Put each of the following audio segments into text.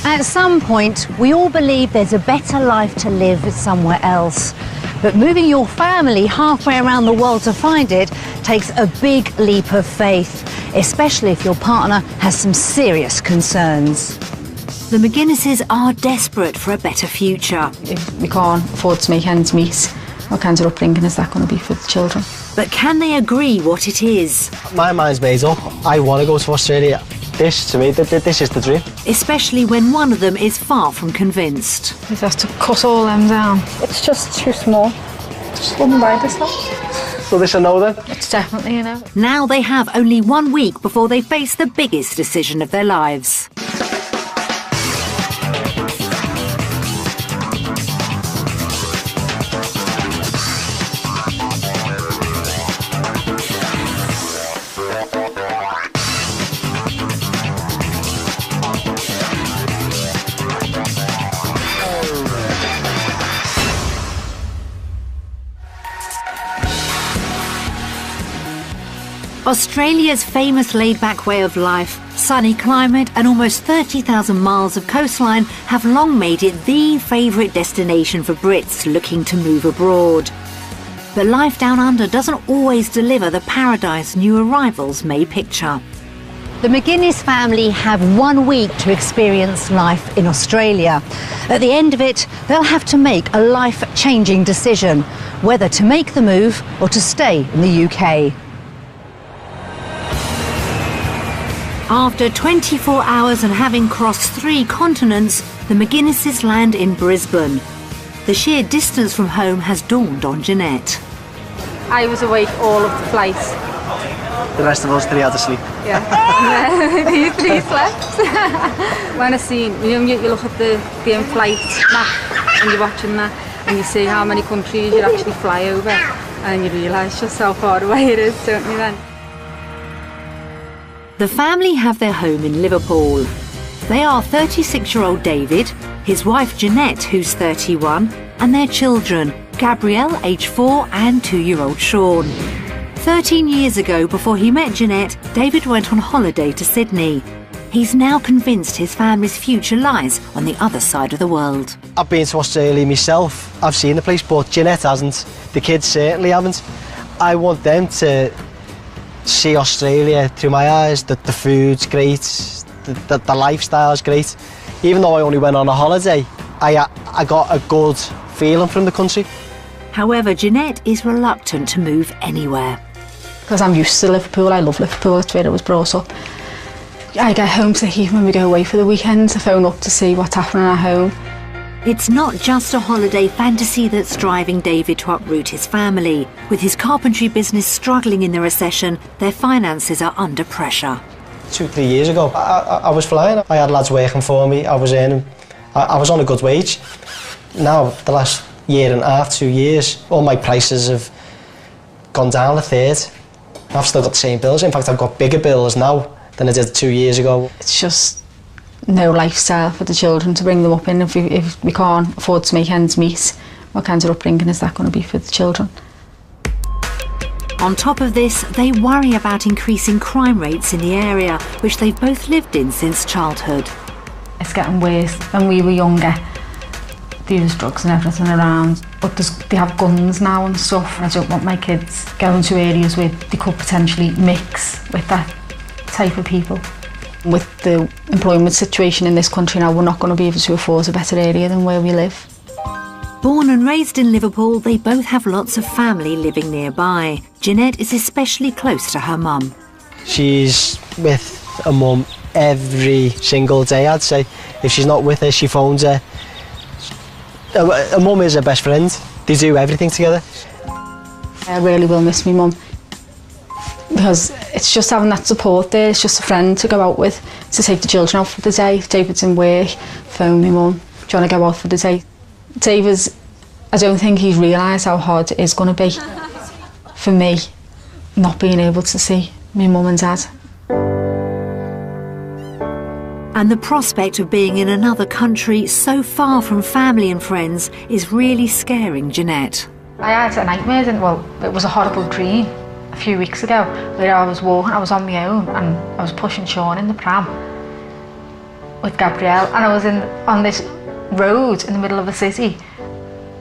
At some point, we all believe there's a better life to live somewhere else. But moving your family halfway around the world to find it takes a big leap of faith, especially if your partner has some serious concerns. The McGuinnesses are desperate for a better future. If we can't afford to make ends meet, what kind of upbringing is that going to be for the children? But can they agree what it is? My mind's made up. I want to go to Australia. This, to me, this is the dream. Especially when one of them is far from convinced. We've got to cut all them down. It's just too small. Just wouldn't buy this now. So this a no then? It's definitely a no. Now they have only 1 week before they face the biggest decision of their lives. Australia's famous laid-back way of life, sunny climate and almost 30,000 miles of coastline have long made it the favourite destination for Brits looking to move abroad. But life down under doesn't always deliver the paradise new arrivals may picture. The McGuinness family have 1 week to experience life in Australia. At the end of it, they'll have to make a life-changing decision, whether to make the move or to stay in the UK. After 24 hours and having crossed 3 continents, the McGuinnesses land in Brisbane. The sheer distance from home has dawned on Jeanette. I was awake all of the flight. The rest of us 3 had to sleep. Yeah, these 3 slept. When I seen, you look at the in-flight map and you're watching that and you see how many countries you actually fly over and you realise just how far away it is, don't you then? The family have their home in Liverpool. They are 36-year-old David, his wife Jeanette, who's 31, and their children, Gabrielle, age 4, and 2-year-old Sean. 13 years ago, before he met Jeanette, David went on holiday to Sydney. He's now convinced his family's future lies on the other side of the world. I've been to Australia myself. I've seen the place, but Jeanette hasn't. The kids certainly haven't. I want them to see Australia through my eyes, that the food's great, the lifestyle's great. Even though I only went on a holiday, I got a good feeling from the country. However, Jeanette is reluctant to move anywhere. Because I'm used to Liverpool, I love Liverpool, it's where I was brought up. I get homesick even when we go away for the weekends. I phone up to see what's happening at home. It's not just a holiday fantasy that's driving David to uproot his family. With his carpentry business struggling in the recession, their finances are under pressure. 2-3 years ago, I was flying. I had lads working for me. I was earning. I was on a good wage. Now, the last year and a half, 2 years, all my prices have gone down a third. I've still got the same bills. In fact, I've got bigger bills now than I did 2 years ago. It's just no lifestyle for the children to bring them up in. If we can't afford to make ends meet, what kind of upbringing is that going to be for the children? On top of this, they worry about increasing crime rates in the area, which they've both lived in since childhood. It's getting worse. When we were younger, there was drugs and everything around, but they have guns now and stuff, and I don't want my kids going to areas where they could potentially mix with that type of people. With the employment situation in this country now, we're not going to be able to afford a better area than where we live. Born and raised in Liverpool, they both have lots of family living nearby. Jeanette is especially close to her mum. She's with her mum every single day, I'd say. If she's not with her, she phones her. Her mum is her best friend. They do everything together. I really will miss my mum, because it's just having that support there. It's just a friend to go out with, to take the children out for the day. If David's in work, phone my mum, do you want to go out for the day? David's, I don't think he's realised how hard it is going to be for me not being able to see my mum and dad. And the prospect of being in another country so far from family and friends is really scaring Jeanette. I had a nightmare, it was a horrible dream a few weeks ago where I was walking, I was on my own and I was pushing Sean in the pram with Gabrielle, and I was on this road in the middle of a city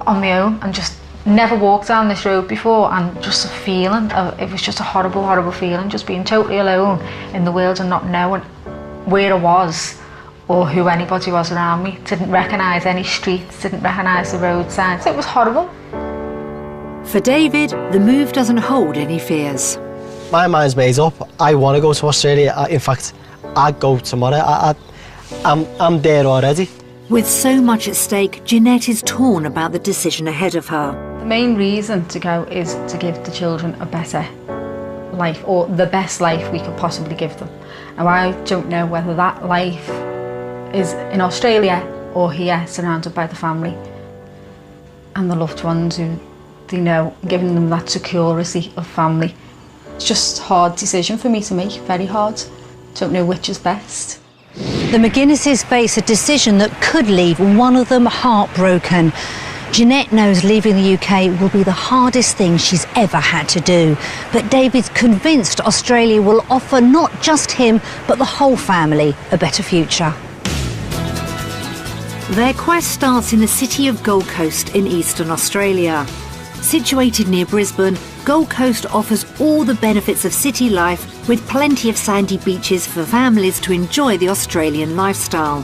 on my own, and just never walked down this road before, and just a feeling it was just a horrible feeling, just being totally alone in the world and not knowing where I was or who anybody was around me. Didn't recognise any streets, didn't recognise the road signs. It was horrible. For David, the move doesn't hold any fears. My mind's made up. I want to go to Australia. In fact, I'd go tomorrow. I'm there already. With so much at stake, Jeanette is torn about the decision ahead of her. The main reason to go is to give the children a better life, or the best life we could possibly give them. Now, I don't know whether that life is in Australia or here, surrounded by the family and the loved ones who they know, giving them that security of family. It's just a hard decision for me to make, very hard. Don't know which is best. The McGuinnesses face a decision that could leave one of them heartbroken. Jeanette knows leaving the UK will be the hardest thing she's ever had to do. But David's convinced Australia will offer not just him, but the whole family a better future. Their quest starts in the city of Gold Coast in eastern Australia. Situated near Brisbane, Gold Coast offers all the benefits of city life, with plenty of sandy beaches for families to enjoy the Australian lifestyle.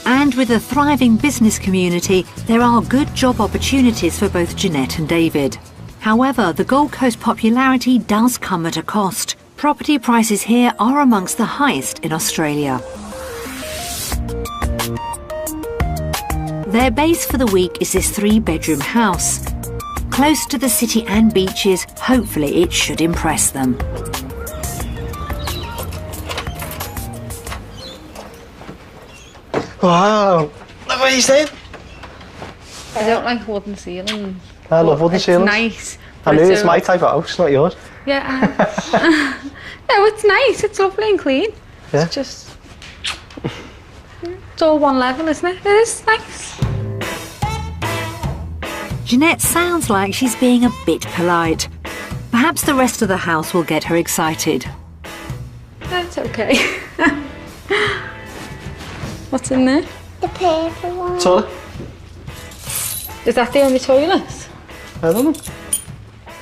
And with a thriving business community, there are good job opportunities for both Jeanette and David. However, the Gold Coast popularity does come at a cost. Property prices here are amongst the highest in Australia. Their base for the week is this 3-bedroom house. Close to the city and beaches, hopefully it should impress them. Wow, look what he's saying. I don't like wooden ceilings. I love wooden ceilings. It's nice. I knew it's my type of house, not yours. Yeah. No, it's nice. It's lovely and clean. Yeah. It's just... It's all one level, isn't it? It is nice. Jeanette sounds like she's being a bit polite. Perhaps the rest of the house will get her excited. That's okay. What's in there? The purple one. Toilet? Is that the only toilet? I don't know.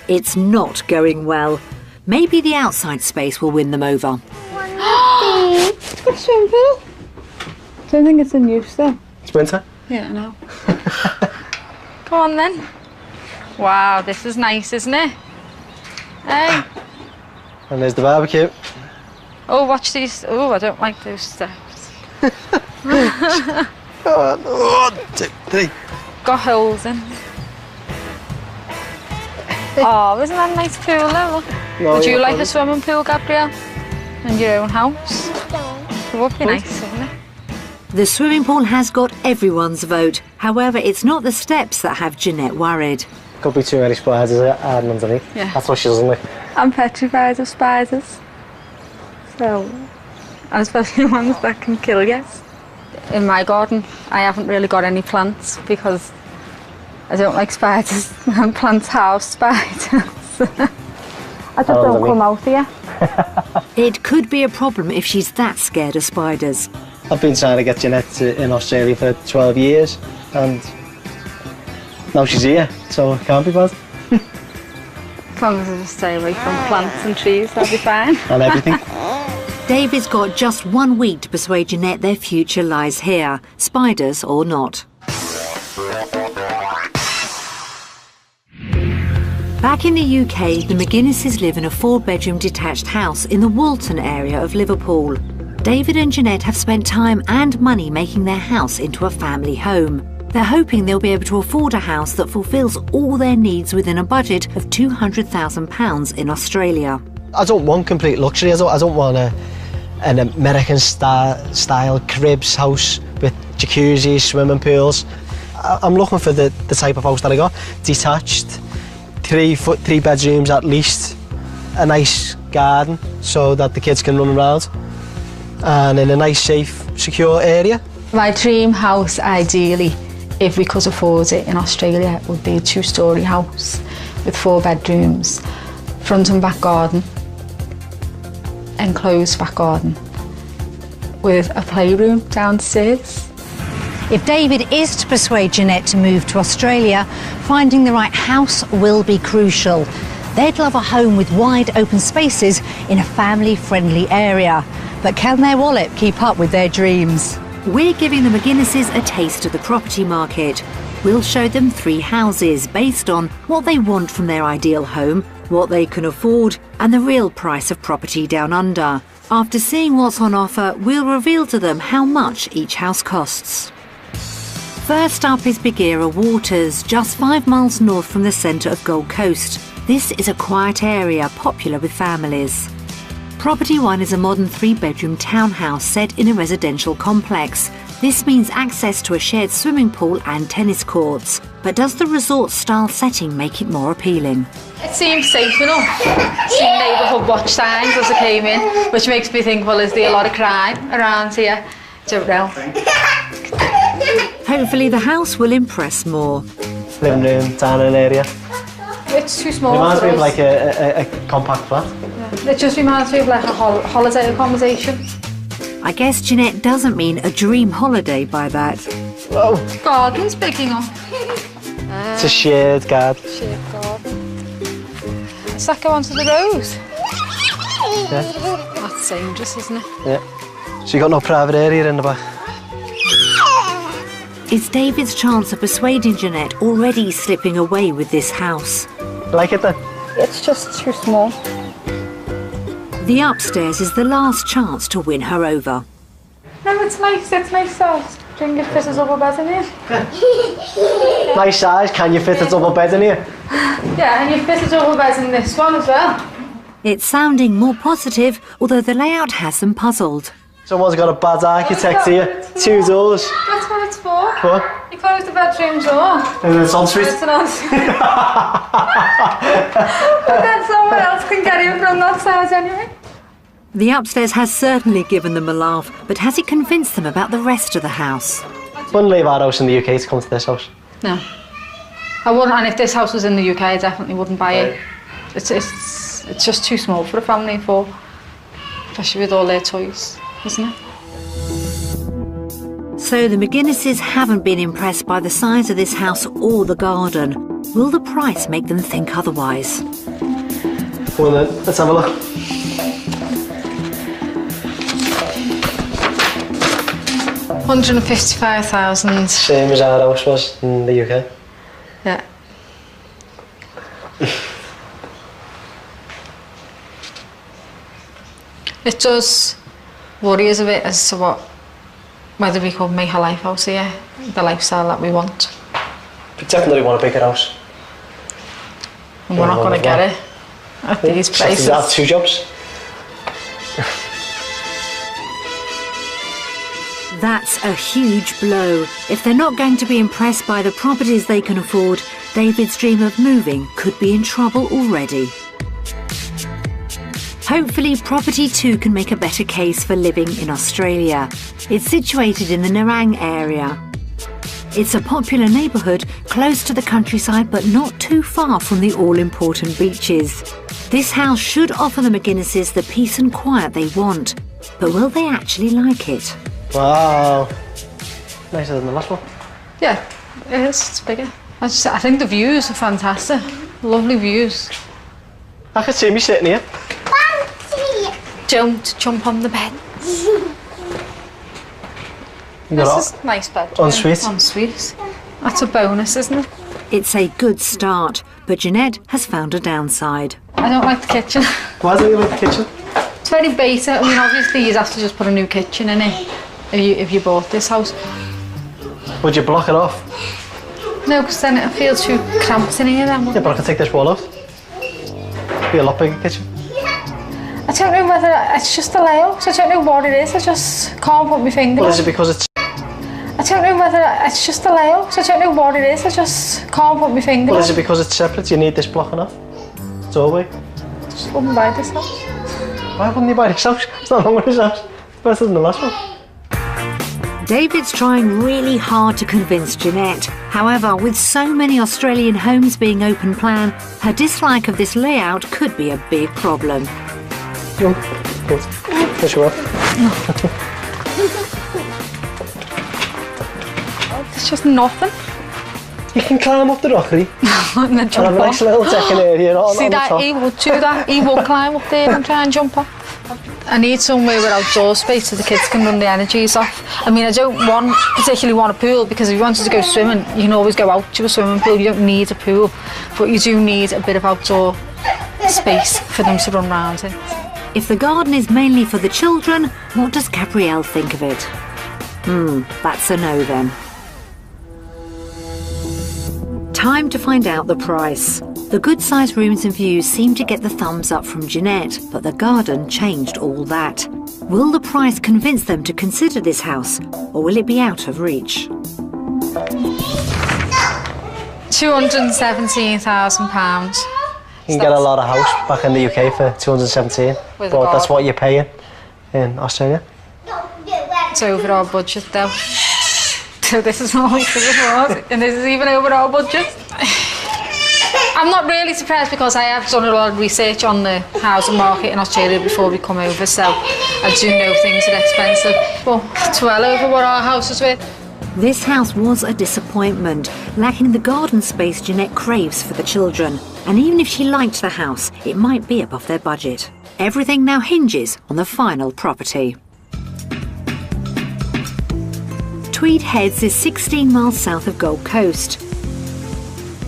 It's not going well. Maybe the outside space will win them over. It's got a swimming pool. I don't think it's in use though. It's winter. Yeah, I know. Go on then. Wow, this is nice, isn't it? Hey. And there's the barbecue. Oh, watch these. Oh, I don't like those steps. 1, 2, 3. Got holes in. Oh, isn't that a nice pool though? Look. No, Would you yeah, like probably. a swimming pool, Gabrielle? In your own house? It would be nice, wouldn't it? The swimming pool has got everyone's vote. However, it's not the steps that have Jeanette worried. Could be too many spiders hiding underneath. Yeah. That's what she doesn't like. I'm petrified of spiders. So, and especially ones that can kill you. In my garden, I haven't really got any plants because I don't like spiders and plants have spiders. I just don't come out here. It could be a problem if she's that scared of spiders. I've been trying to get Jeanette in Australia for 12 years and now she's here, so it can't be bad. As long as I just stay away from plants and trees, I'll be fine. And everything. David's got just 1 week to persuade Jeanette their future lies here, spiders or not. Back in the UK, the McGuinnesses live in a 4-bedroom detached house in the Walton area of Liverpool. David and Jeanette have spent time and money making their house into a family home. They're hoping they'll be able to afford a house that fulfills all their needs within a budget of £200,000 in Australia. I don't want complete luxury. I don't want an American style cribs house with jacuzzis, swimming pools. I'm looking for the type of house that I got. Detached, 3 bedrooms at least, a nice garden so that the kids can run around, and in a nice, safe, secure area. My dream house, ideally, if we could afford it in Australia, would be a 2-storey house with 4 bedrooms, front and back garden, enclosed back garden, with a playroom downstairs. If David is to persuade Jeanette to move to Australia, finding the right house will be crucial. They'd love a home with wide open spaces in a family-friendly area. But can their wallet keep up with their dreams? We're giving the McGuinnesses a taste of the property market. We'll show them 3 houses based on what they want from their ideal home, what they can afford, and the real price of property down under. After seeing what's on offer, we'll reveal to them how much each house costs. First up is Bagheera Waters, just 5 miles north from the centre of Gold Coast. This is a quiet area popular with families. Property 1 is a modern 3-bedroom townhouse set in a residential complex. This means access to a shared swimming pool and tennis courts. But does the resort-style setting make it more appealing? It seems safe enough. Seen neighbourhood watch signs as I came in, which makes me think, well, is there a lot of crime around here? Don't know. Hopefully the house will impress more. Living room, dining area. It's too small. It reminds for me of us. like a compact flat. Yeah. It just reminds me of like a holiday accommodation. I guess Jeanette doesn't mean a dream holiday by that. Whoa. Garden's big enough. It's a shared garden. Shared garden. Does that go onto the road? Yeah. That's dangerous, isn't it? Yeah. So you got no private area in the back? Is David's chance of persuading Jeanette already slipping away with this house? Like it then? It's just too small. The upstairs is the last chance to win her over. No, it's nice size. Do you think it fits a double bed in here? Nice size, can you fit a double bed in here? Yeah, and you fit a double bed in this one as well. It's sounding more positive, although the layout has them puzzled. Someone's got a bad architect here. 2 doors. That's what it's for. What? You close the bedroom door. And it's ensuite. It's an ensuite. But then someone else can get in from that side anyway. The upstairs has certainly given them a laugh, but has it convinced them about the rest of the house? Wouldn't leave our house in the UK to come to this house. No. I wouldn't, and if this house was in the UK, I definitely wouldn't buy it. It's just too small for a family of 4, especially with all their toys, isn't it? So the McGuinnesses haven't been impressed by the size of this house or the garden. Will the price make them think otherwise? Go on then, let's have a look. £155,000. Same as our house was in the UK. Yeah. It does worry us a bit as to whether we could make a life out here, the lifestyle that we want. We definitely want a bigger house. And we're not going to get it at these places. You have 2 jobs. That's a huge blow. If they're not going to be impressed by the properties they can afford, David's dream of moving could be in trouble already. Hopefully, Property 2 can make a better case for living in Australia. It's situated in the Nerang area. It's a popular neighbourhood close to the countryside but not too far from the all-important beaches. This house should offer the McGuinnesses the peace and quiet they want. But will they actually like it? Wow. Nicer than the last one. Yeah, it is. It's bigger. I think the views are fantastic. Lovely views. I could see me sitting here. Don't jump on the bed. This is a nice bedroom. Ensuite. Ensuite. That's a bonus, isn't it? It's a good start, but Jeanette has found a downside. I don't like the kitchen. Why don't you like the kitchen? It's very basic. I mean, obviously you'd have to just put a new kitchen in it if you bought this house. Would you block it off? No, because then it'll feel too cramped in here then. Yeah, but I can take this wall off. Be a lot bigger kitchen. I don't know whether it's just the layout. I don't know what it is. I just can't put my finger on Well, it. is it because it's... I don't know whether it's just the layout. I don't know what it is. I just can't put my finger Well, on is it because it's separate? You need this blocking off? Doorway? I just wouldn't buy this house. Why wouldn't you buy this house? It's not wrong with this house. It's better than the last one. David's trying really hard to convince Jeanette. However, with so many Australian homes being open plan, her dislike of this layout could be a big problem. Go on. Push you off. It's just nothing. You can climb up the rockery And then and jump have a nice off. little decking area on See the that? top. He would do that. He would climb up there and try and jump off. I need somewhere with outdoor space so the kids can run the energies off. I mean, I don't particularly want a pool, because if you wanted to go swimming, you can always go out to a swimming pool. You don't need a pool, but you do need a bit of outdoor space for them to run around in. If the garden is mainly for the children, what does Gabrielle think of it? That's a no then. Time to find out the price. The good-sized rooms and views seem to get the thumbs up from Jeanette, but the garden changed all that. Will the price convince them to consider this house, or will it be out of reach? £217,000. You can get a lot of house back in the UK for 217, With a but that's garden. what you're paying in Australia. It's over our budget though. So this is all we could afford, and this is even over our budget. I'm not really surprised, because I have done a lot of research on the housing market in Australia before we come over, so I do know things are expensive. But it's well over what our house is worth. This house was a disappointment, lacking the garden space Jeanette craves for the children. And even if she liked the house, it might be above their budget. Everything now hinges on the final property. Tweed Heads is 16 miles south of Gold Coast.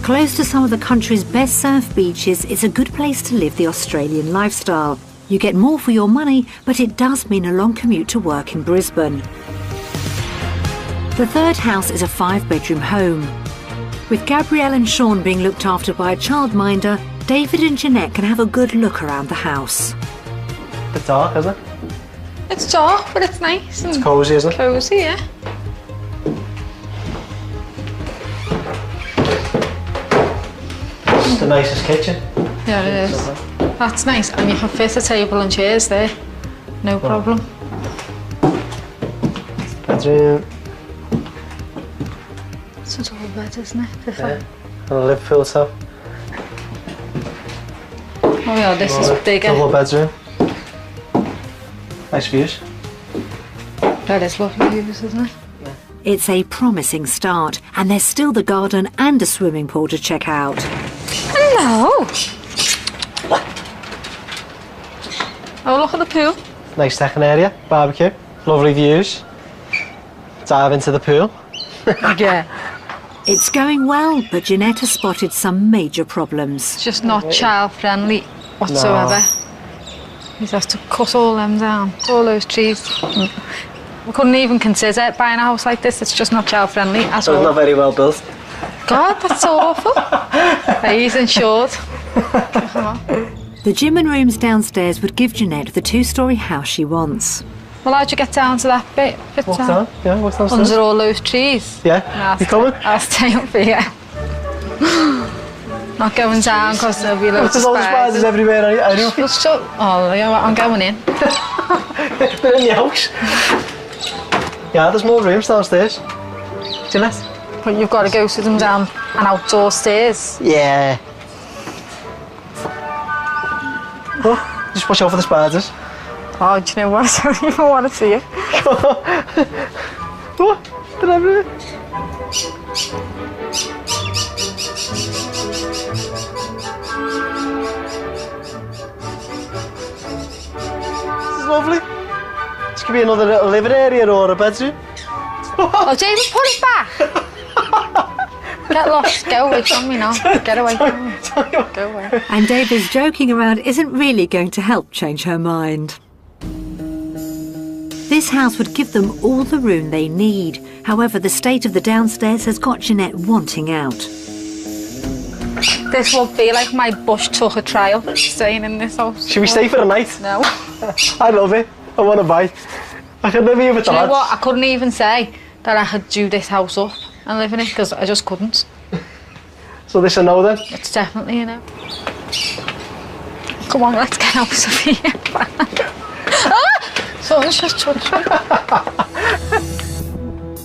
Close to some of the country's best surf beaches, it's a good place to live the Australian lifestyle. You get more for your money, but it does mean a long commute to work in Brisbane. The third house is a 5-bedroom home. With Gabrielle and Sean being looked after by a childminder, David and Jeanette can have a good look around the house. A bit dark, isn't it? It's dark, but it's nice and It's cosy, isn't it? cosy, yeah. It's the nicest kitchen. Yeah, it is. That's nice, and you can fit a table and chairs there. No problem. Bedroom, It's a double bed, isn't it? yeah. And a Liverpool top. Oh yeah, this is bigger. Double bedroom. Nice views. That is lovely views, isn't it? It's a promising start, and there's still the garden and a swimming pool to check out. Hello! Oh, look at the pool. Nice decking area, barbecue, lovely views. Dive into the pool. Yeah. It's going well, but Jeanette has spotted some major problems. It's just not child-friendly whatsoever. You have to cut all them down, all those trees. We couldn't even consider buying a house like this. It's just not child-friendly at So it's all. not very well built. God, that's awful. He's insured. The gym and rooms downstairs would give Jeanette the 2-storey house she wants. Well, how'd you get down to that bit? What's down? Yeah, what's downstairs? Under all those trees. Yeah, you coming? I'll stay up here. Not going down because there'll be loads There's of all the spiders spiders. everywhere. I know. Oh, yeah, I'm going in. They're in the house. Yeah, there's more rooms downstairs. Jeanette? But you've got to go to them down an outdoor stairs. Yeah. Oh, just watch out for the spiders. Oh, do you know what? I don't even want to see it. Oh, they're everywhere. This is lovely. This could be another little living area or a bedroom. Oh, David, put it back. Get lost. Go away from me now. Get away from me. Go away. And David's joking around isn't really going to help change her mind. This house would give them all the room they need. However, the state of the downstairs has got Jeanette wanting out. This will be like my bush tucker trial, staying in this house. Should we stay for the night? No. I love it. I want to buy. I could live here with Do the you know lads. what? I couldn't even say that I could do this house up and live in it because I just couldn't. So this a no then? It's definitely a no. Come on, let's get out of here. Someone's just touched me.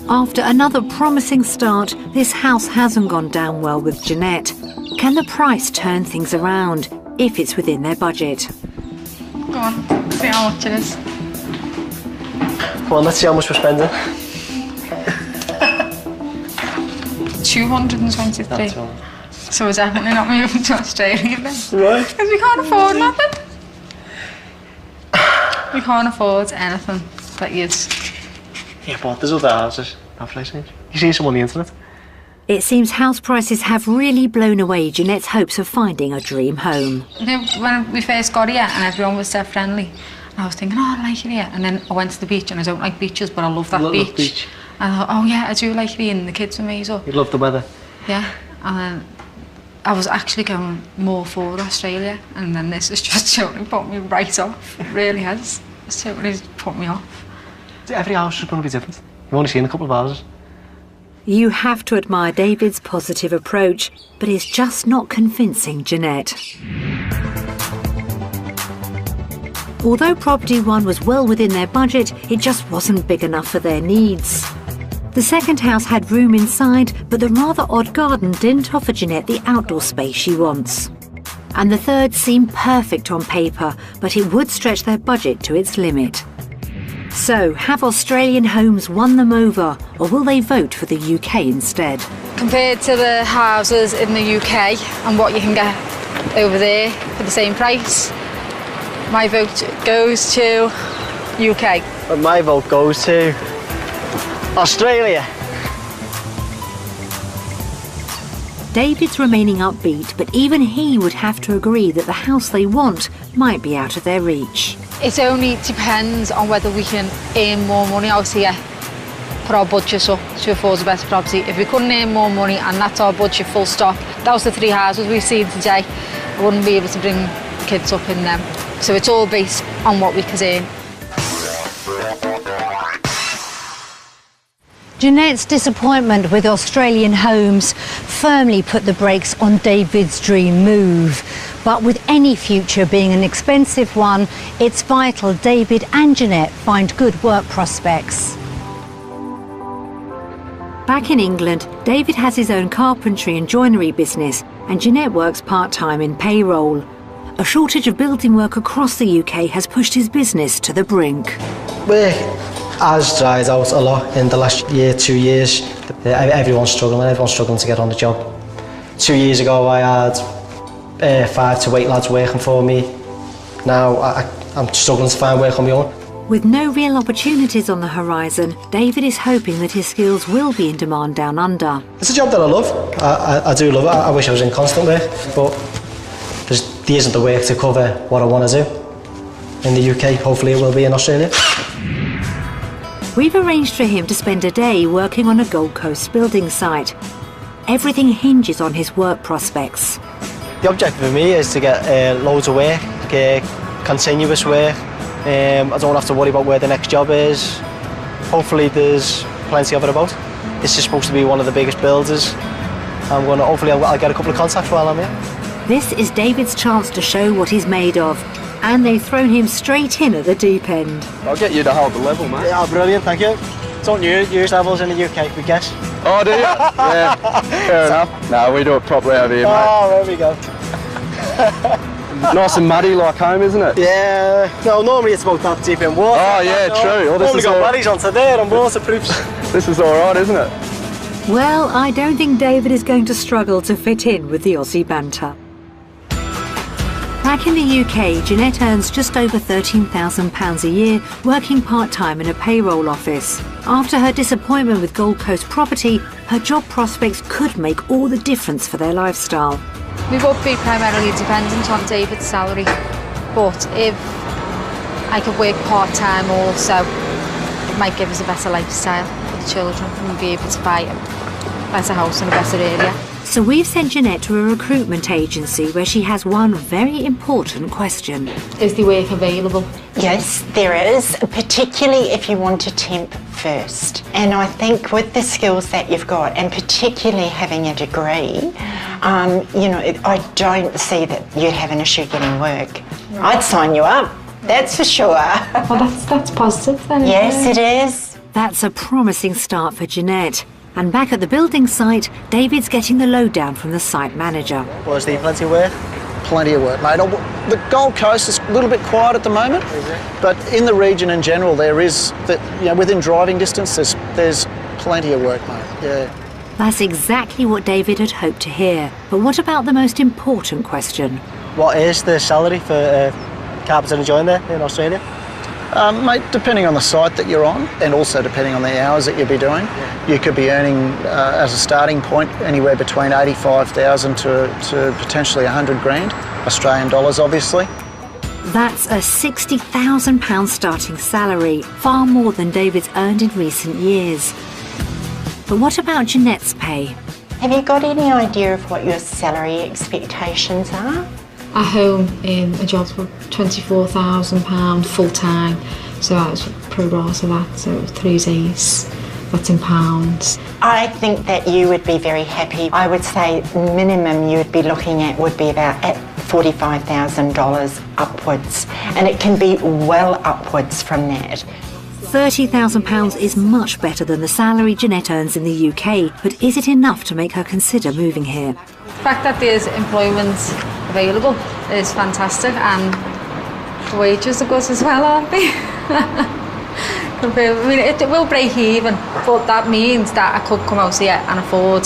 After another promising start, this house hasn't gone down well with Jeanette. Can the price turn things around if it's within their budget? Go on, see how much it is. Come on, let's see how much we're spending. 223. That's all. So we're definitely not moving to Australia then. Right. Because we can't afford nothing. We can't afford anything that is. Yeah, but there's other houses. That place ain't. You see some on the internet? It seems house prices have really blown away Jeanette's hopes of finding a dream home. You know, when we first got here and everyone was so friendly, I was thinking, oh, I like it here. And then I went to the beach, and I don't like beaches, but I love that beach. And I thought, oh yeah, I do like it here, and the kids were amazing. You love the weather? Yeah, and then I was actually going more for Australia, and then this has just totally put me right off. It really has. It's totally put me off. Every house is going to be different. You've only seen a couple of houses. You have to admire David's positive approach, but it's just not convincing Jeanette. Although Property One was well within their budget, it just wasn't big enough for their needs. The second house had room inside, but the rather odd garden didn't offer Jeanette the outdoor space she wants. And the third seemed perfect on paper, but it would stretch their budget to its limit. So, have Australian homes won them over, or will they vote for the UK instead? Compared to the houses in the UK and what you can get over there for the same price, my vote goes to UK. But my vote goes to Australia. David's remaining upbeat, but even he would have to agree that the house they want might be out of their reach. It only depends on whether we can earn more money out here, put our budgets up to afford a better property. If we couldn't earn more money and that's our budget full stop, that was the 3 houses we've seen today, I wouldn't be able to bring kids up in them. So it's all based on what we could earn. Jeanette's disappointment with Australian homes firmly put the brakes on David's dream move. But with any future being an expensive one, it's vital David and Jeanette find good work prospects. Back in England, David has his own carpentry and joinery business, and Jeanette works part-time in payroll. A shortage of building work across the UK has pushed his business to the brink. Work has dried out a lot in the last year, 2 years. Everyone's struggling to get on the job. 2 years ago I had 5 to 8 lads working for me. Now I'm struggling to find work on my own. With no real opportunities on the horizon, David is hoping that his skills will be in demand down under. It's a job that I love. I do love it. I wish I was in constant work, but there isn't the work to cover what I want to do in the UK. Hopefully it will be in Australia. We've arranged for him to spend a day working on a Gold Coast building site. Everything hinges on his work prospects. The objective for me is to get loads of work, continuous work. I don't have to worry about where the next job is. Hopefully there's plenty of it about. This is supposed to be one of the biggest builders. Hopefully I'll get a couple of contacts while I'm here. This is David's chance to show what he's made of, and they've thrown him straight in at the deep end. I'll get you to hold the level, mate. Yeah, brilliant, thank you. Don't use levels in the UK, we guess. Oh, do you? Yeah, fair enough. No, we do it properly over here, mate. Oh, there we go. Nice and muddy like home, isn't it? Yeah, no, normally it's about that deep in water. Oh, yeah, true. Well, only got buddies onto there and waterproofs. This is all right, isn't it? Well, I don't think David is going to struggle to fit in with the Aussie banter. Back in the UK, Jeanette earns just over £13,000 a year working part-time in a payroll office. After her disappointment with Gold Coast property, her job prospects could make all the difference for their lifestyle. We would be primarily dependent on David's salary, but if I could work part-time also, it might give us a better lifestyle for the children and be able to buy a better house in a better area. So we've sent Jeanette to a recruitment agency where she has one very important question. Is the work available? Yes, there is, particularly if you want to temp first. And I think with the skills that you've got, and particularly having a degree, I don't see that you'd have an issue getting work. Right. I'd sign you up, that's for sure. Well, that's positive then. Yes, it is. That's a promising start for Jeanette. And back at the building site, David's getting the lowdown from the site manager. Was there plenty of work? Plenty of work, mate. The Gold Coast is a little bit quiet at the moment, but in the region in general, there is, within driving distance, there's plenty of work, mate. Yeah. That's exactly what David had hoped to hear. But what about the most important question? What is the salary for carpenter and joiner in Australia? Mate, depending on the site that you're on and also depending on the hours that you'll be doing, you could be earning, as a starting point, anywhere between 85,000 to potentially 100 grand, Australian dollars obviously. That's a £60,000 starting salary, far more than David's earned in recent years. But what about Jeanette's pay? Have you got any idea of what your salary expectations are? At home, a job for £24,000 full time, so that was pro rata that, so 3 days, that's in pounds. I think that you would be very happy. I would say minimum you would be looking at would be about at $45,000 upwards, and it can be well upwards from that. £30,000 is much better than the salary Jeanette earns in the UK, but is it enough to make her consider moving here? The fact that there's employment available is fantastic, and the wages are good as well, aren't they? I mean, it will break even, but that means that I could come out here and afford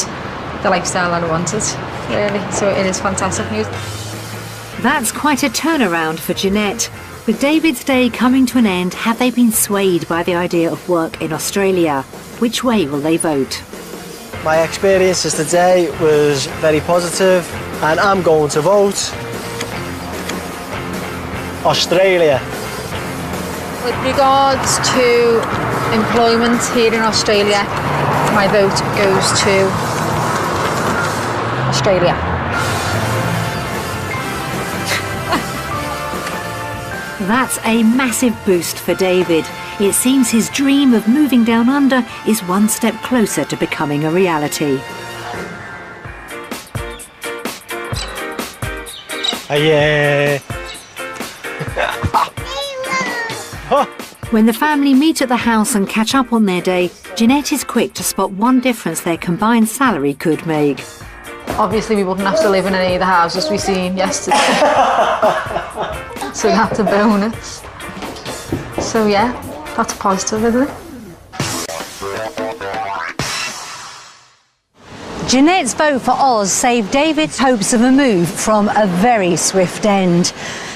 the lifestyle that I wanted, really. So it is fantastic news. That's quite a turnaround for Jeanette. With David's day coming to an end, have they been swayed by the idea of work in Australia? Which way will they vote? My experiences today was very positive, and I'm going to vote Australia. With regards to employment here in Australia, my vote goes to Australia. That's a massive boost for David. It seems his dream of moving down under is one step closer to becoming a reality. Yeah. When the family meet at the house and catch up on their day, Jeanette is quick to spot one difference their combined salary could make. Obviously we wouldn't have to live in any of the houses we seen yesterday. So that's a bonus. So yeah, that's positive, isn't it? Jeanette's vote for Oz saved David's hopes of a move from a very swift end.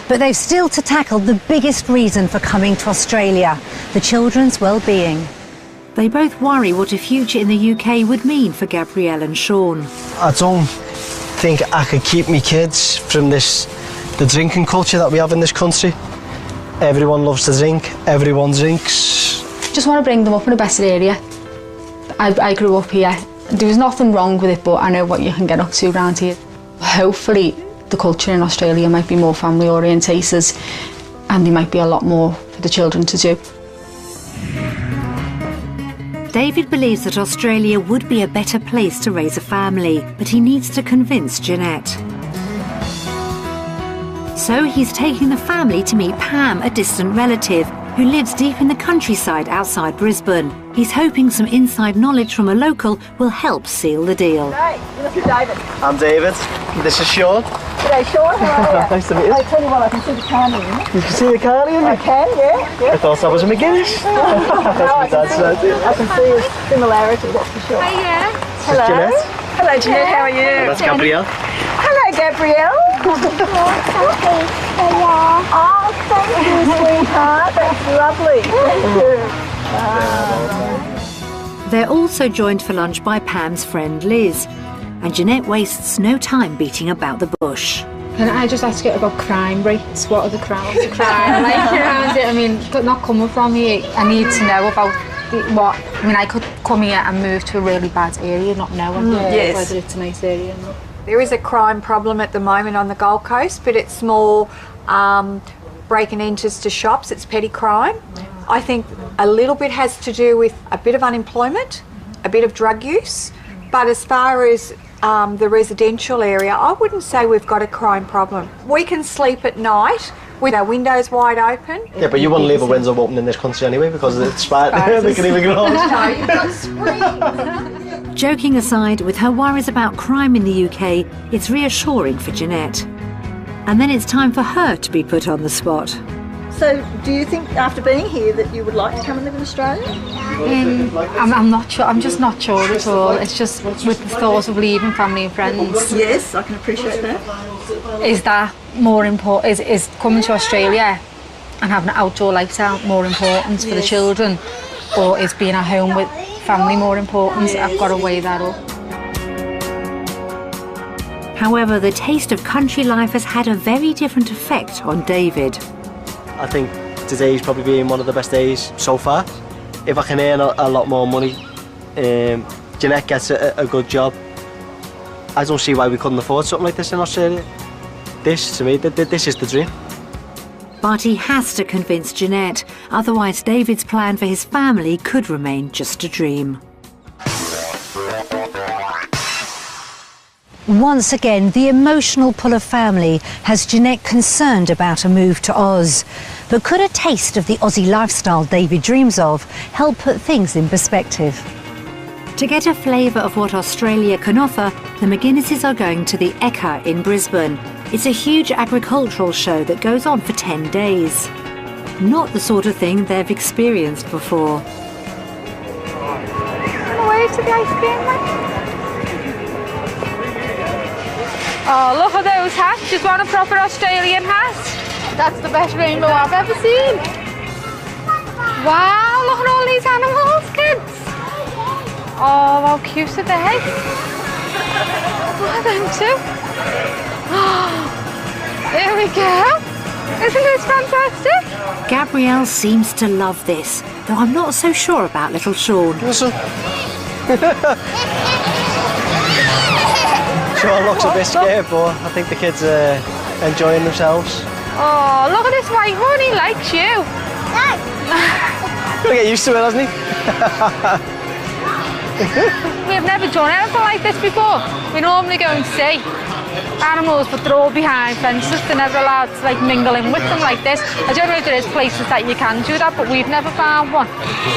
But they've still to tackle the biggest reason for coming to Australia, the children's well-being. They both worry what a future in the UK would mean for Gabrielle and Sean. I don't think I could keep my kids from the drinking culture that we have in this country. Everyone loves to drink, everyone drinks. Just want to bring them up in a better area. I grew up here. There was nothing wrong with it, but I know what you can get up to around here. Hopefully the culture in Australia might be more family orientated, and there might be a lot more for the children to do. David believes that Australia would be a better place to raise a family, but he needs to convince Jeanette. So he's taking the family to meet Pam, a distant relative, who lives deep in the countryside outside Brisbane. He's hoping some inside knowledge from a local will help seal the deal. Hey, this is David. I'm David. This is Sean. G'day, Sean. How are you? Nice to meet you. I tell you what, I can see the carny in it. You can see the carny in I it? can, yeah. I thought I was a McGuinness. I can see a similarity, that's for sure. Hey, yeah. Hello. Jeanette. Hello, Jeanette. How are you? That's Gabrielle. Hello, Gabrielle. Oh, thank you, sweetheart. That's lovely. Thank you. They're also joined for lunch by Pam's friend Liz, and Jeanette wastes no time beating about the bush. Can I just ask you about crime rates? What are the crime? Crime, like, I mean, not coming from here, I need to know about what. I mean, I could come here and move to a really bad area, not knowing whether it's a nice area or not. There is a crime problem at the moment on the Gold Coast, but it's more break and enters to shops. It's petty crime. I think a little bit has to do with a bit of unemployment, a bit of drug use, but as far as the residential area, I wouldn't say we've got a crime problem. We can sleep at night with our windows wide open. Yeah, but you wouldn't leave a window open in this country anyway because it's spiders. They can even go on. Joking aside, with her worries about crime in the UK, it's reassuring for Jeanette. And then it's time for her to be put on the spot. So, do you think after being here that you would like to come and live in Australia? I'm not sure. I'm just not sure at all. It's just with the thought of leaving family and friends. Yes, I can appreciate that. Is that more important? Is coming to Australia and having an outdoor lifestyle more important for the children, or is being at home with family more important? I've got to weigh that up. However, the taste of country life has had a very different effect on David. I think today's probably been one of the best days so far. If I can earn a lot more money, Jeanette gets a good job. I don't see why we couldn't afford something like this in Australia. This, to me, this is the dream. But he has to convince Jeanette, otherwise David's plan for his family could remain just a dream. Once again, the emotional pull of family has Jeanette concerned about a move to Oz. But could a taste of the Aussie lifestyle David dreams of help put things in perspective? To get a flavour of what Australia can offer, the McGuinnesses are going to the Ekka in Brisbane. It's a huge agricultural show that goes on for 10 days. Not the sort of thing they've experienced before. Wave to the ice cream man. Oh, look at those hats. Just want a proper Australian hat. That's the best rainbow I've ever seen. Wow, look at all these animals, kids. Oh, how cute are they? Look at them too. Oh, here we go. Isn't this fantastic? Gabrielle seems to love this, though I'm not so sure about little Sean. Listen. Sean looks a bit scared, but I think the kids are enjoying themselves. Oh, look at this white one, he likes you. He'll get used to it, hasn't he? We've never done anything like this before. We normally go and see animals, but they're all behind fences. They're never allowed to like mingle in with them like this. I don't know if there is places that you can do that, but we've never found one.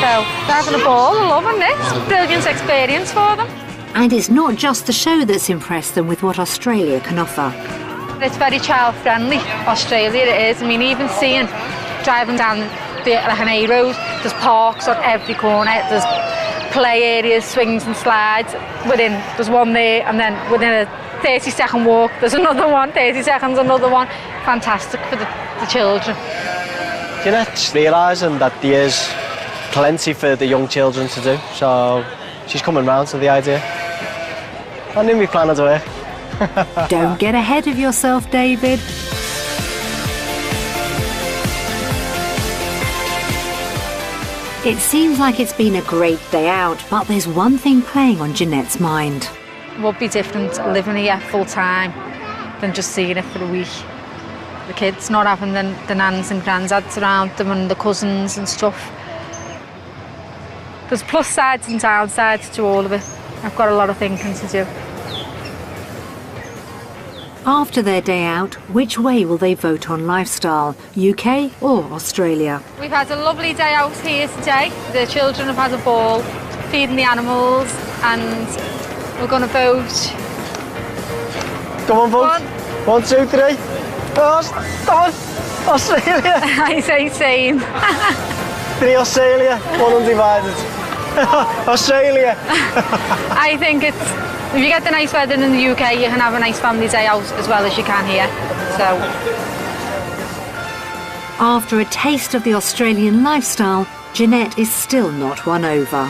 So they're having a ball, they're loving this. Brilliant experience for them. And it's not just the show that's impressed them with what Australia can offer. It's very child-friendly, Australia it is. I mean, even driving down like an A road, there's parks on every corner, there's play areas, swings and slides. There's one there, and then within a 30-second walk, there's another one, 30 seconds, another one. Fantastic for the children. Jeanette's realising that there is plenty for the young children to do, so she's coming round to the idea. I knew we planned to work. Don't get ahead of yourself, David. It seems like it's been a great day out, but there's one thing playing on Jeanette's mind. It would be different living here full time than just seeing it for a week. The kids not having the nans and granddads around them and the cousins and stuff. There's plus sides and downsides to all of it. I've got a lot of thinking to do. After their day out, which way will they vote on lifestyle, UK or Australia? We've had a lovely day out here today. The children have had a ball, feeding the animals, and we're going to vote. Come on, vote. 1, 2, 3. Come on. Australia. I say same. 3 Australia, 1 undivided. Australia. I think if you get the nice weather in the UK, you can have a nice family day out as well as you can here. So, after a taste of the Australian lifestyle, Jeanette is still not won over.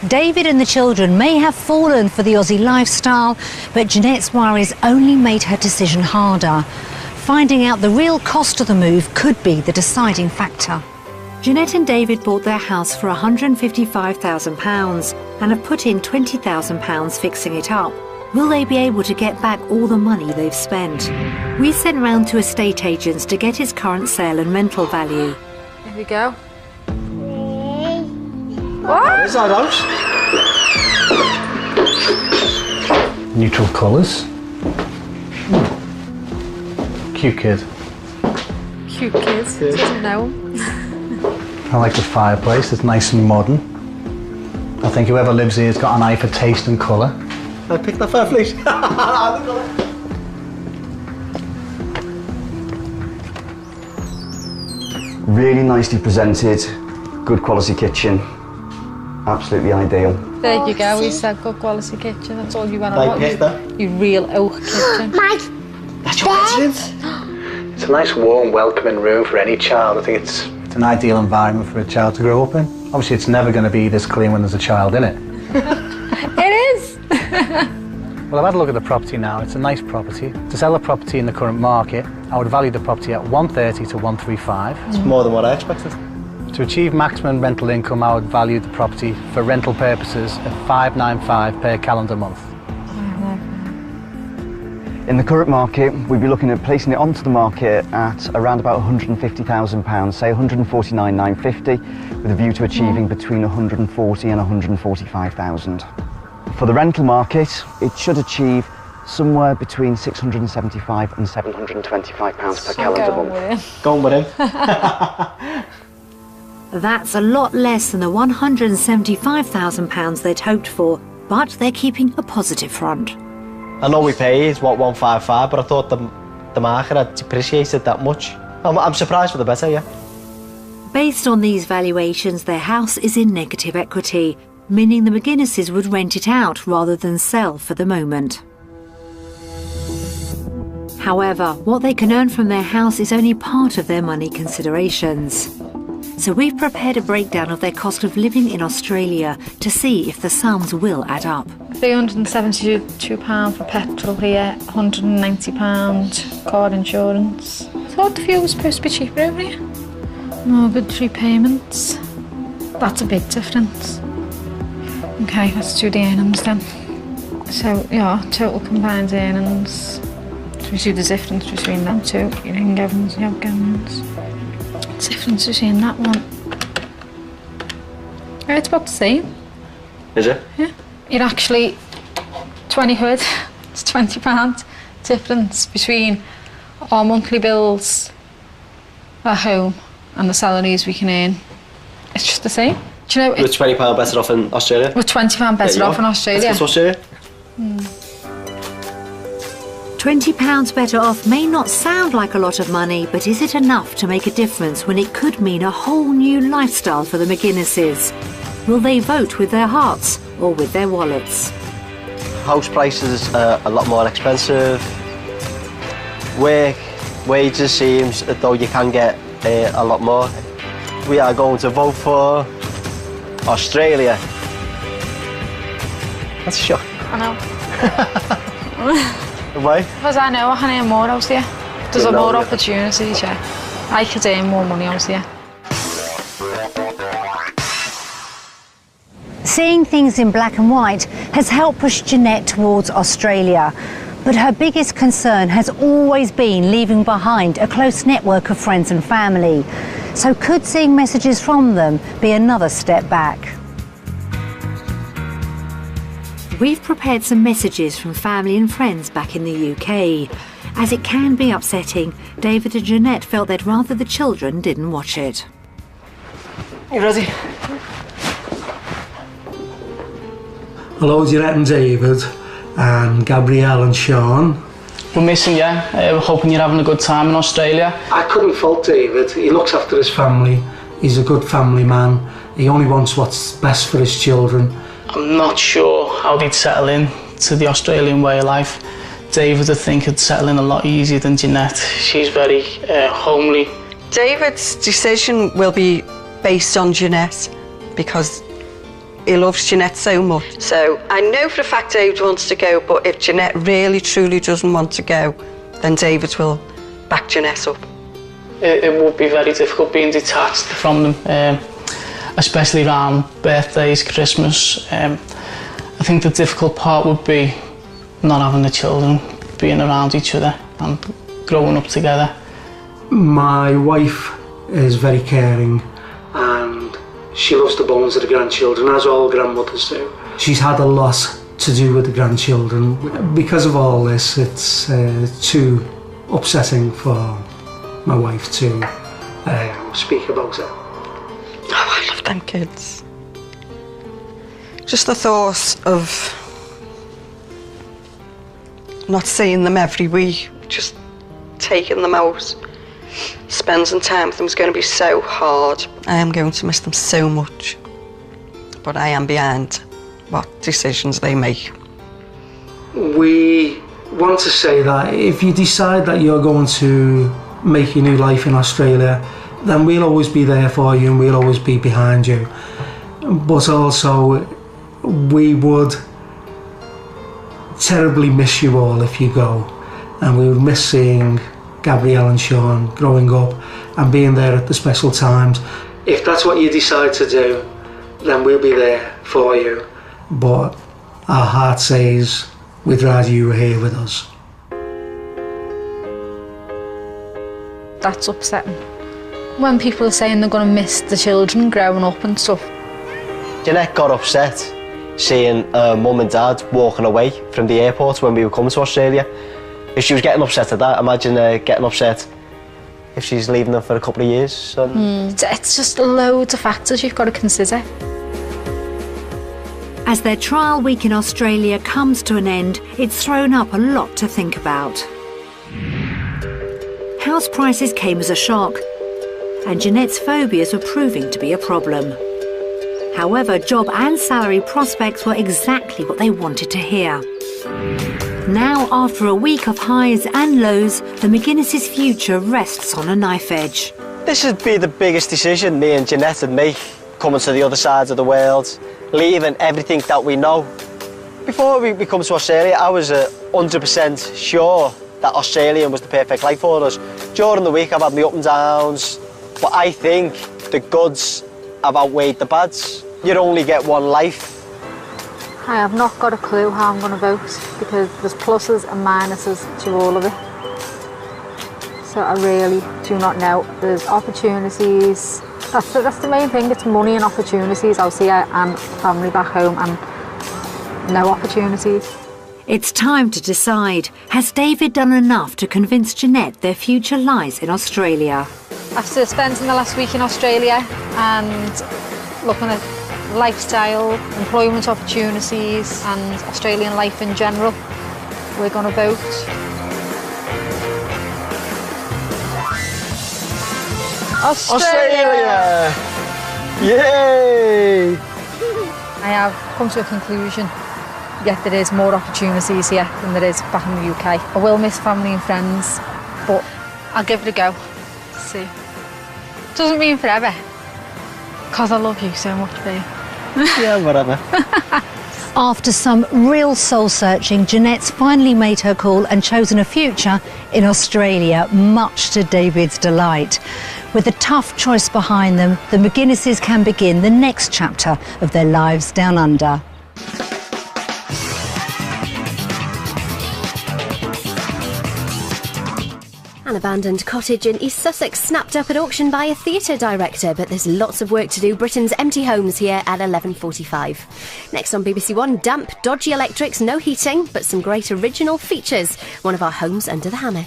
David and the children may have fallen for the Aussie lifestyle, but Jeanette's worries only made her decision harder. Finding out the real cost of the move could be the deciding factor. Jeanette and David bought their house for £155,000 and have put in £20,000 fixing it up. Will they be able to get back all the money they've spent? We sent round to estate agents to get its current sale and rental value. Here we go. What is our house? Neutral colours. Cute kid. Cute kids, doesn't know. I like the fireplace, it's nice and modern. I think whoever lives here has got an eye for taste and colour. I picked that fire, please. Really nicely presented, good quality kitchen, absolutely ideal. There you go, we said good quality kitchen, that's all you want to I picked that. Your real oak kitchen. That's your bedroom? It's a nice, warm, welcoming room for any child. I think it's an ideal environment for a child to grow up in. Obviously, it's never going to be this clean when there's a child in it. It is! Well, I've had a look at the property now. It's a nice property. To sell a property in the current market, I would value the property at 130 to 135. It's more than what I expected. To achieve maximum rental income, I would value the property for rental purposes at 595 per calendar month. In the current market, we'd be looking at placing it onto the market at around about £150,000, say 149,950, with a view to achieving between 140 and 145,000. For the rental market, it should achieve somewhere between £675 and £725 per calendar month. Go on with him. That's a lot less than the £175,000 they'd hoped for, but they're keeping a positive front. I know we paid, what, 155, but I thought the market had depreciated that much. I'm surprised for the better, yeah. Based on these valuations, their house is in negative equity, meaning the McGuinnesses would rent it out rather than sell for the moment. However, what they can earn from their house is only part of their money considerations. So we've prepared a breakdown of their cost of living in Australia to see if the sums will add up. £372 for petrol here, £190 car insurance. I thought the fuel was supposed to be cheaper over here. Mortgage repayments. That's a big difference. Okay, let's do the earnings then. So, yeah, total combined earnings. So we see the difference between them two. Your Ingevans, your Gavins. Difference between that one. Oh, it's about the same. Is it? Yeah. You're actually 20 quid. It's £20 difference between our monthly bills at home and the salaries we can earn. It's just the same. Do you know? We're £20 better off in Australia. We're £20 better off in Australia. Let's go to Australia. £20 better off may not sound like a lot of money, but is it enough to make a difference when it could mean a whole new lifestyle for the McGuinnesses? Will they vote with their hearts or with their wallets? House prices are a lot more expensive. Wages seems as though you can get a lot more. We are going to vote for Australia. That's a shock. I know. Why? Because I know I can earn more out here. There's more opportunities, yeah. I could earn more money out here. Seeing things in black and white has helped push Jeanette towards Australia. But her biggest concern has always been leaving behind a close network of friends and family. So could seeing messages from them be another step back? We've prepared some messages from family and friends back in the UK. As it can be upsetting, David and Jeanette felt they'd rather the children didn't watch it. You ready? Hello, Jeanette and David, and Gabrielle and Sean. We're missing you. We're hoping you're having a good time in Australia. I couldn't fault David. He looks after his family. He's a good family man. He only wants what's best for his children. I'm not sure how they'd settle in to the Australian way of life. David, I think, would settle in a lot easier than Jeanette. She's very homely. David's decision will be based on Jeanette because he loves Jeanette so much. So I know for a fact David wants to go, but if Jeanette really, truly doesn't want to go, then David will back Jeanette up. It would be very difficult being detached from them. Especially around birthdays, Christmas. I think the difficult part would be not having the children being around each other and growing up together. My wife is very caring and she loves the bones of the grandchildren, as all grandmothers do. She's had a lot to do with the grandchildren. Because of all this, it's too upsetting for my wife to speak about it. Oh, I love them kids. Just the thought of not seeing them every week, just taking them out, spending time with them is going to be so hard. I am going to miss them so much, but I am behind what decisions they make. We want to say that if you decide that you're going to make your new life in Australia, then we'll always be there for you and we'll always be behind you. But also, we would terribly miss you all if you go, and we would miss seeing Gabrielle and Sean growing up and being there at the special times. If that's what you decide to do, then we'll be there for you, but our heart says we'd rather you were here with us. That's upsetting. When people are saying they're going to miss the children growing up and stuff. Jeanette got upset seeing mum and dad walking away from the airport when we were coming to Australia. If she was getting upset at that, imagine getting upset if she's leaving them for a couple of years. It's just loads of factors you've got to consider. As their trial week in Australia comes to an end, it's thrown up a lot to think about. House prices came as a shock, and Jeanette's phobias were proving to be a problem. However, job and salary prospects were exactly what they wanted to hear. Now, after a week of highs and lows, the McGuinness' future rests on a knife edge. This would be the biggest decision me and Jeanette would make, coming to the other side of the world, leaving everything that we know. Before we come to Australia, I was 100% sure that Australia was the perfect life for us. During the week, I've had my up and downs, but I think the goods have outweighed the bads. You only get one life. I have not got a clue how I'm going to vote because there's pluses and minuses to all of it. So I really do not know. There's opportunities. That's the main thing. It's money and opportunities out here and family back home and no opportunities. It's time to decide. Has David done enough to convince Jeanette their future lies in Australia? After spending the last week in Australia and looking at lifestyle, employment opportunities and Australian life in general, we're going to vote. Australia! Yay! I have come to a conclusion. Yet there is more opportunities here than there is back in the UK. I will miss family and friends, but I'll give it a go. See. Doesn't mean forever, because I love you so much, babe. Yeah, whatever. After some real soul-searching, Jeanette's finally made her call and chosen a future in Australia, much to David's delight. With a tough choice behind them, the McGuinnesses can begin the next chapter of their lives down under. An abandoned cottage in East Sussex snapped up at auction by a theatre director, but there's lots of work to do. Britain's empty homes here at 11:45. Next on BBC One, damp, dodgy electrics, no heating, but some great original features. One of our homes under the hammer.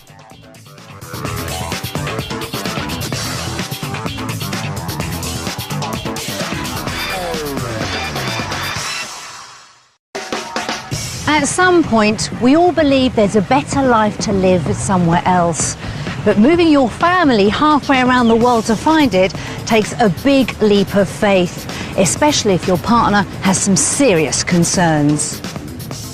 At some point, we all believe there's a better life to live somewhere else. But moving your family halfway around the world to find it takes a big leap of faith, especially if your partner has some serious concerns.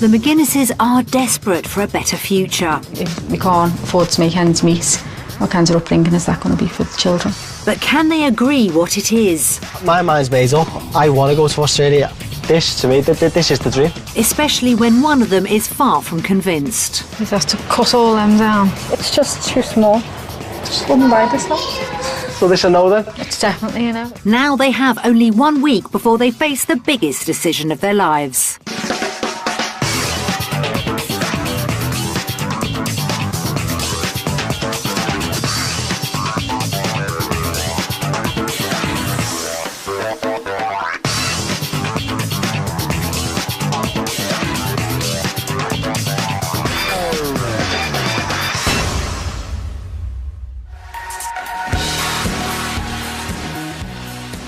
The McGuinnesses are desperate for a better future. If we can't afford to make ends meet, what kind of upbringing is that going to be for the children? But can they agree what it is? My mind's made up. I want to go to Australia. This, to me, this is the dream. Especially when one of them is far from convinced. We've had to cut all them down. It's just too small. Just wouldn't buy this now. So this a no then? It's definitely a no. Now they have only 1 week before they face the biggest decision of their lives.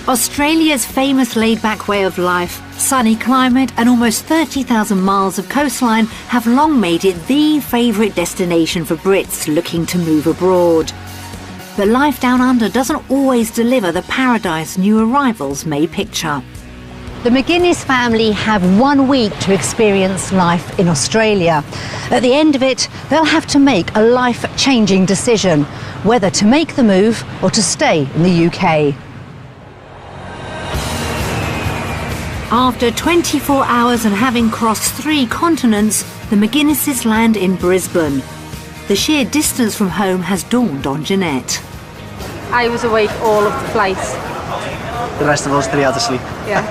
Australia's famous laid-back way of life, sunny climate and almost 30,000 miles of coastline have long made it the favourite destination for Brits looking to move abroad. But life down under doesn't always deliver the paradise new arrivals may picture. The McGuinness family have 1 week to experience life in Australia. At the end of it, they'll have to make a life-changing decision, whether to make the move or to stay in the UK. After 24 hours and having crossed 3 continents, the McGuinnesses land in Brisbane. The sheer distance from home has dawned on Jeanette. I was awake all of the flights. The rest of us 3 had to sleep. Yeah,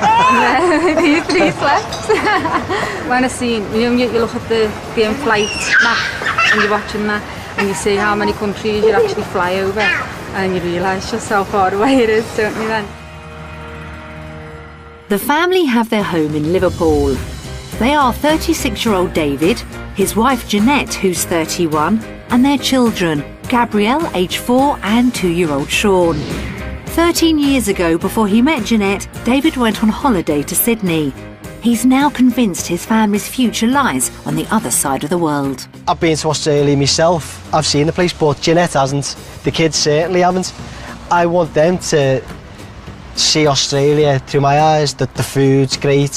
and these 3 slept. When I seen, you look at the in-flight map and you're watching that and you see how many countries you actually fly over and you realise just how far away it is, don't you then? The family have their home in Liverpool. They are 36-year-old David, his wife Jeanette, who's 31, and their children, Gabrielle, age 4, and 2-year-old Sean. 13 years ago, before he met Jeanette, David went on holiday to Sydney. He's now convinced his family's future lies on the other side of the world. I've been to Australia myself. I've seen the place, but Jeanette hasn't. The kids certainly haven't. I want them to see Australia through my eyes, that the food's great,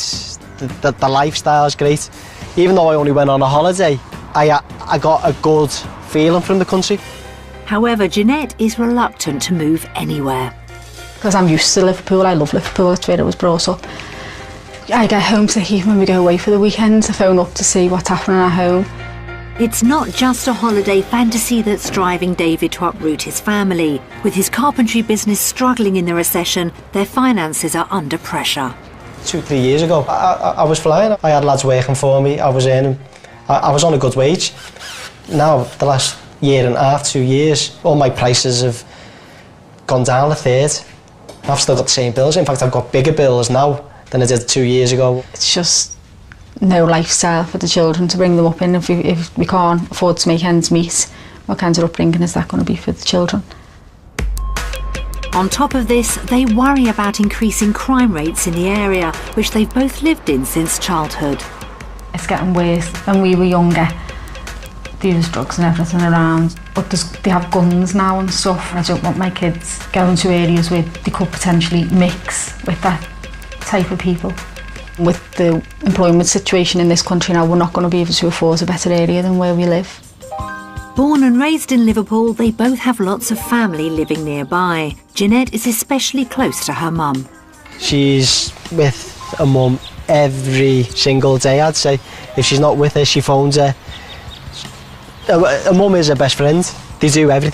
that the lifestyle's great. Even though I only went on a holiday, I got a good feeling from the country. However, Jeanette is reluctant to move anywhere. Because I'm used to Liverpool, I love Liverpool, that's where I was brought up. I get homesick even when we go away for the weekends. I phone up to see what's happening at home. It's not just a holiday fantasy that's driving David to uproot his family. With his carpentry business struggling in the recession, their finances are under pressure. 2-3 years ago, I was flying. I had lads working for me. I was earning. I was on a good wage. Now, the last year and a half, 2 years, all my prices have gone down a third. I've still got the same bills. In fact, I've got bigger bills now than I did 2 years ago. It's just no lifestyle for the children to bring them up in. If we can't afford to make ends meet, what kind of upbringing is that going to be for the children? On top of this, they worry about increasing crime rates in the area, which they've both lived in since childhood. It's getting worse. When we were younger, there was drugs and everything around, but they have guns now and stuff. I don't want my kids going to areas where they could potentially mix with that type of people. With the employment situation in this country now, we're not going to be able to afford a better area than where we live. Born and raised in Liverpool, they both have lots of family living nearby. Jeanette is especially close to her mum. She's with a mum every single day, I'd say. If she's not with her, she phones her. A mum is her best friend. They do everything